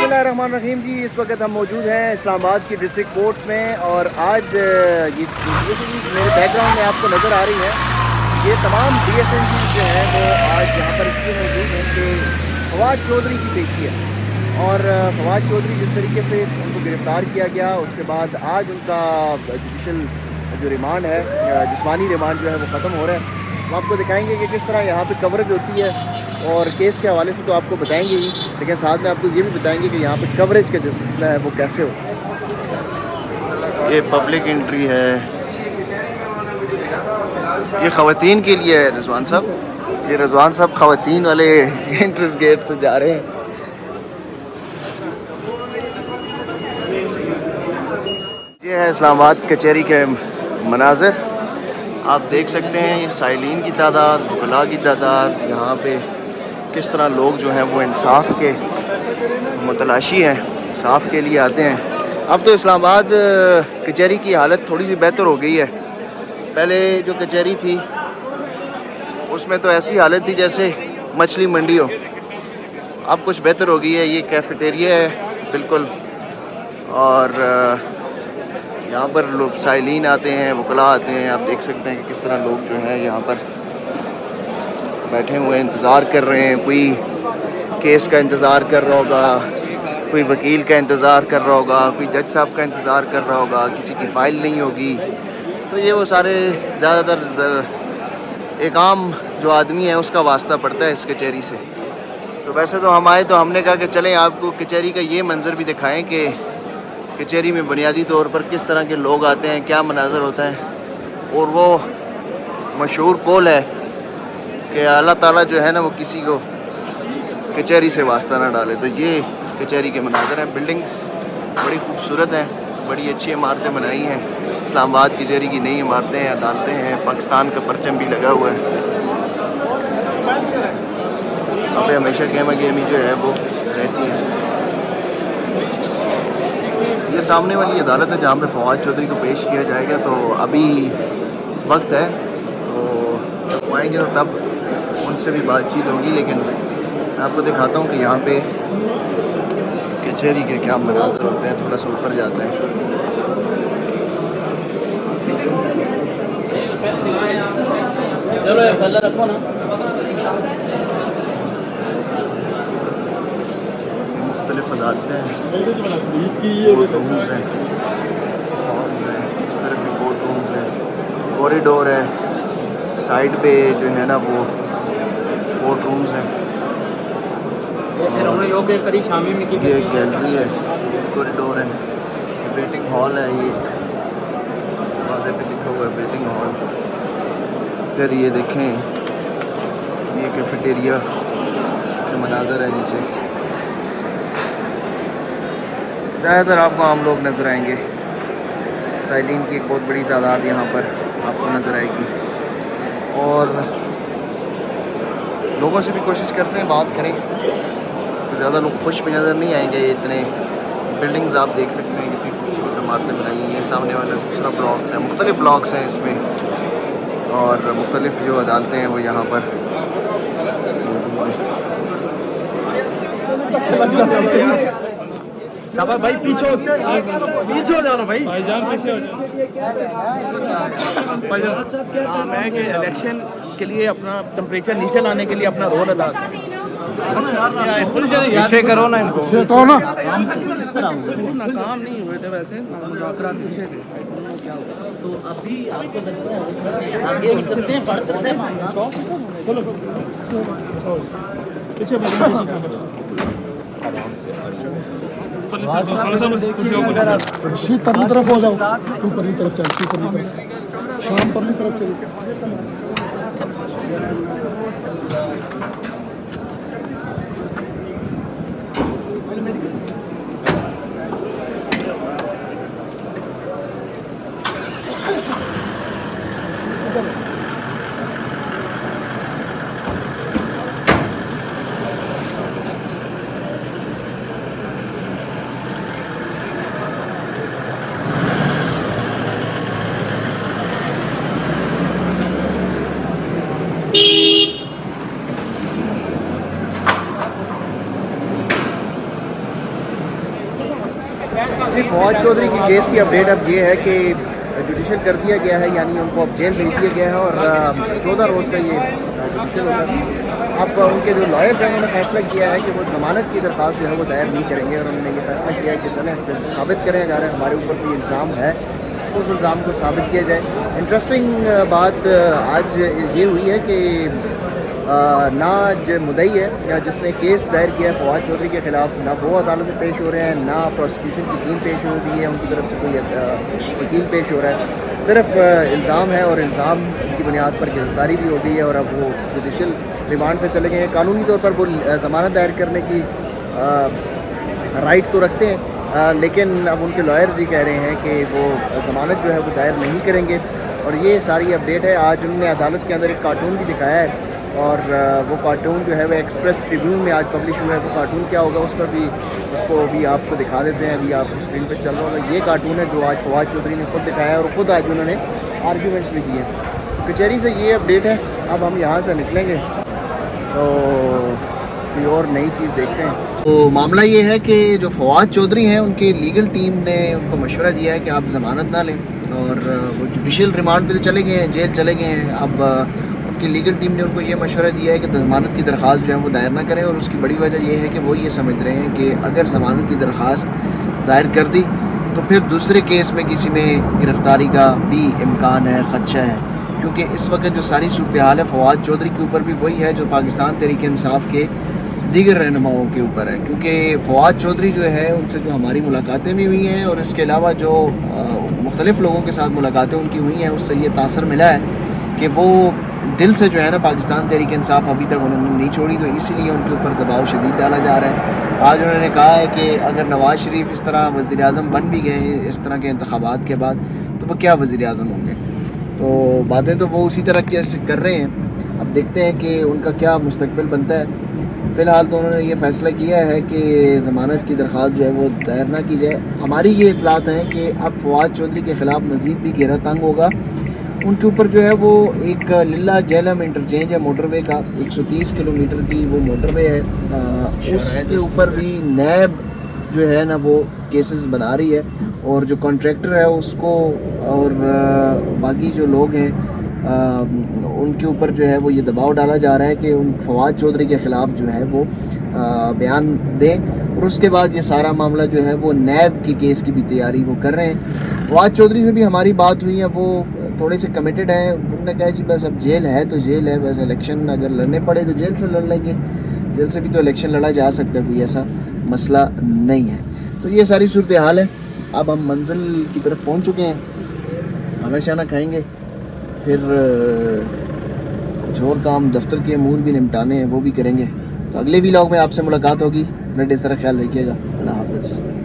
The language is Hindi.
बिस्मिल्लाहिर्रहमानिर्रहीम जी। इस वक्त हम मौजूद हैं इस्लामाबाद की डिस्ट्रिक्ट कोर्ट्स में और आज ये मेरे बैकग्राउंड में आपको नज़र आ रही है, ये तमाम DSNG जो हैं वो आज यहाँ पर इसलिए मौजूद हैं कि फवाद चौधरी की पेशी है। और फवाद चौधरी जिस तरीके से उनको गिरफ़्तार किया गया, उसके बाद आज उनका जुडिशल जो रिमांड है, जिस्मानी रिमांड जो है वो ख़त्म हो रहा है। हम आपको दिखाएंगे कि किस तरह यहाँ पे कवरेज होती है और केस के हवाले से तो आपको बताएंगे ही, लेकिन साथ में आपको ये भी बताएंगे कि यहाँ पे कवरेज का जो सिलसिला है वो कैसे हो। ये पब्लिक एंट्री है, ये ख़वातीन के लिए है रिजवान साहब। ये रिजवान साहब ख़वातीन वाले एंट्रेंस गेट से जा रहे हैं। ये है इस्लामाबाद कचहरी के मनाज़र, आप देख सकते हैं। ये साइलिन की तादाद, वकला की तादाद, यहाँ पे किस तरह लोग जो हैं वो इंसाफ के मुतलाशी हैं, इंसाफ के लिए आते हैं। अब तो इस्लामाबाद कचहरी की हालत थोड़ी सी बेहतर हो गई है। पहले जो कचहरी थी उसमें तो ऐसी हालत थी जैसे मछली मंडी हो। अब कुछ बेहतर हो गई है। ये कैफेटेरिया है बिल्कुल, और यहाँ पर लोग साइलिन आते हैं, वकला आते हैं। आप देख सकते हैं कि किस तरह लोग जो हैं यहाँ पर बैठे हुए इंतज़ार कर रहे हैं। कोई केस का इंतज़ार कर रहा होगा, कोई वकील का इंतज़ार कर रहा होगा, कोई जज साहब का इंतज़ार कर रहा होगा, किसी की फ़ाइल नहीं होगी। तो ये वो सारे ज़्यादातर एक आम जो आदमी है उसका वास्ता पड़ता है इस कचहरी से। तो वैसे तो हम आए तो हमने कहा कि चलें आपको कचहरी का ये मंज़र भी दिखाएं कि कचहरी में बुनियादी तौर पर किस तरह के लोग आते हैं, क्या मनाज़र होता है। और वो मशहूर कौल है कि अल्लाह ताला जो है ना वो किसी को कचहरी से वास्ता ना डाले। तो ये कचहरी के मनाज़र हैं। बिल्डिंग्स बड़ी खूबसूरत हैं, बड़ी अच्छी इमारतें बनाई हैं। इस्लामाबाद कचहरी की नई इमारतें हैं, अदालतें हैं, पाकिस्तान का परचम भी लगा हुआ है। यहाँ पे हमेशा गहमा गहमी जो है वो रहती है। ये सामने वाली अदालत है जहाँ पे फवाद चौधरी को पेश किया जाएगा। तो अभी वक्त है, तो जब आएंगे तो तब उनसे भी बातचीत होगी। लेकिन मैं आपको दिखाता हूँ कि यहाँ पे कचहरी के क्या मनाज़र होते हैं। थोड़ा सा ऊपर जाते हैं। चलो रखो ना। मुख्तलिफ अदालतें हैं, कोर्ट रूम्स हैं, इस तरह के कोर्ट रूम्स हैं, कॉरिडोर है, साइड पे जो है ना वो कोर्ट रूम्स हैं। ये एक गैलरी है, कॉरिडोर है, वेटिंग हॉल है। ये दरवाजे पे लिखा हुआ है वेटिंग हॉल। फिर ये देखें, ये कैफेटेरिया के मनाज़र है नीचे। ज़्यादातर आपको आम लोग नज़र आएंगे। साइलिन की एक बहुत बड़ी तादाद यहाँ पर आपको नज़र आएगी। और लोगों से भी कोशिश करते हैं बात करें, तो ज़्यादा लोग खुश भी नज़र नहीं आएंगे। इतने बिल्डिंग्स आप देख सकते हैं कितनी खूबसूरत इमारतें बनाई हैं। ये सामने वाला दूसरा ब्लॉक्स है, मुख्तलिफ ब्लॉक्स हैं इसमें, और मुख्तलिफ जो अदालतें हैं वो यहाँ पर शाबाश भाई, पीछे हो जाना भाई, भाईजान पीछे हो जाओ। मैं कि इलेक्शन के लिए अपना टेम्परेचर नीचे लाने के लिए अपना रोल अदा करूं। पीछे करो ना इनको। नाकाम नहीं हुए थे वैसे, मुज़ाकरात पीछे थे। तो अभी आपको लगता है आगे हो सकते हैं, बढ़ सकते हैं मामला? शीत परली तरफ हो जाओ, तू परली तरफ चल, तू परली तरफ, शाम परली तरफ चल। जी, फवाद चौधरी की केस की अपडेट अब ये है कि जुडिशल कर दिया गया है, यानी उनको अब जेल भेज दिया गया है और 14 रोज़ का ये जुडिशल होगा। अब उनके जो लॉयर्स हैं उन्होंने फैसला किया है कि वो ज़मानत की दरख्वास्त जो है वो दायर नहीं करेंगे और उन्होंने ये फैसला किया है कि चलें साबित करें अगर हमारे ऊपर भी इल्ज़ाम है तो उस इल्ज़ाम को साबित किया जाए। इंटरेस्टिंग बात आज ये हुई है कि ना जो मुद्दई है या जिसने केस दायर किया है फवाद चौधरी के ख़िलाफ़, ना वो अदालत में पेश हो रहे हैं, ना प्रोसिक्यूशन की टीम पेश हो रही है, उनकी तरफ से कोई वकील पेश हो रहा है। सिर्फ इल्ज़ाम है और इल्ज़ाम की बुनियाद पर गिरफ्तारी भी हो गई है और अब वो जुडिशल रिमांड पे चले गए हैं। कानूनी तौर पर वो ज़मानत दायर करने की राइट तो रखते हैं, लेकिन अब उनके लॉयर्स ही कह रहे हैं कि वो ज़मानत जो है वो दायर नहीं करेंगे और ये सारी अपडेट है। आज उन्होंने अदालत के अंदर एक कार्टून भी दिखाया है और वो कार्टून जो है वो एक्सप्रेस ट्रिब्यून में आज पब्लिश हुआ है। वो कार्टून क्या होगा उस पर भी उसको भी आपको दिखा देते हैं। अभी आपकी स्क्रीन पर चल रहा होगा, ये कार्टून है जो आज फवाद चौधरी ने खुद दिखाया है और ख़ुद आज उन्होंने आर्ग्यूमेंट्स भी दिए। तो कचहरी से ये अपडेट है। अब हम यहाँ से निकलेंगे तो कोई और नई चीज़ देखते हैं। तो मामला ये है कि जो फवाद चौधरी हैं उनकी लीगल टीम ने उनको मशवरा दिया है कि आप ज़मानत ना लें और वो जुडिशल रिमांड पे तो चले गए हैं, जेल चले गए हैं। अब उनकी लीगल टीम ने उनको ये मशवरा दिया है कि ज़मानत की दरख्वास्त जो है वो दायर ना करें और उसकी बड़ी वजह ये है कि वो ये समझ रहे हैं कि अगर ज़मानत की दरख्वास्त दायर कर दी तो फिर दूसरे केस में किसी में गिरफ़्तारी का भी इम्कान है, ख़दशा है, क्योंकि इस वक्त जो सारी सूरत हाल है फवाद चौधरी के ऊपर भी वही है जो पाकिस्तान तहरीक इंसाफ के दीगर रहनुमाओं के ऊपर है। क्योंकि फवाद चौधरी जो है उनसे जो हमारी मुलाकातें भी हुई हैं और इसके अलावा जो मुख्तलिफ़ लोगों के साथ मुलाकातें उनकी हुई हैं उससे ये तासर मिला है कि वो दिल से जो है ना पाकिस्तान तहरीक इंसाफ अभी तक उन्होंने नहीं छोड़ी, तो इसीलिए उनके ऊपर दबाव शदीद डाला जा रहा है। आज उन्होंने कहा है कि अगर नवाज़ शरीफ इस तरह वज़ीर आज़म बन भी गए इस तरह के इंतखाबात के बाद तो वो क्या वज़ीर आज़म होंगे। तो बातें तो वो उसी तरह कर रहे हैं। अब देखते हैं कि उनका क्या मुस्तकबिल बनता है। फ़िलहाल तो उन्होंने ये फ़ैसला किया है कि ज़मानत की दरख्वास्त जो है वो दायर ना की जाए। हमारी ये इतलात हैं कि अब फवाद चौधरी के ख़िलाफ़ मज़ीद भी घेरा तंग होगा। उनके ऊपर जो है वो एक लिल्ला जेलम इंटरचेंज है मोटरवे का, 130 किलोमीटर की वो मोटरवे है, उसके ऊपर भी नैब जो है ना वो केसेस बना रही है और जो कॉन्ट्रैक्टर है उसको और बाकी जो लोग हैं उनके ऊपर जो है वो ये दबाव डाला जा रहा है कि उन फवाद चौधरी के ख़िलाफ़ जो है वो बयान दें और उसके बाद ये सारा मामला जो है वो नैब की केस की भी तैयारी वो कर रहे हैं। फवाद चौधरी से भी हमारी बात हुई है, वो थोड़े से कमिटेड हैं। उन्होंने कहा जी बस अब जेल है तो जेल है, बस इलेक्शन अगर लड़ने पड़े तो जेल से लड़ लेंगे, जेल से भी तो इलेक्शन लड़ा जा सकता है, कोई ऐसा मसला नहीं है। तो ये सारी सूरत हाल है। अब हम मंजिल की तरफ पहुंच चुके हैं, खाना शाना खाएंगे, फिर कुछ और काम दफ्तर के अमूर भी निपटाने हैं वो भी करेंगे। तो अगले व्लॉग में आपसे मुलाकात होगी। अपना ढेर सारा ख्याल रखिएगा। अल्लाह हाफ़िज़।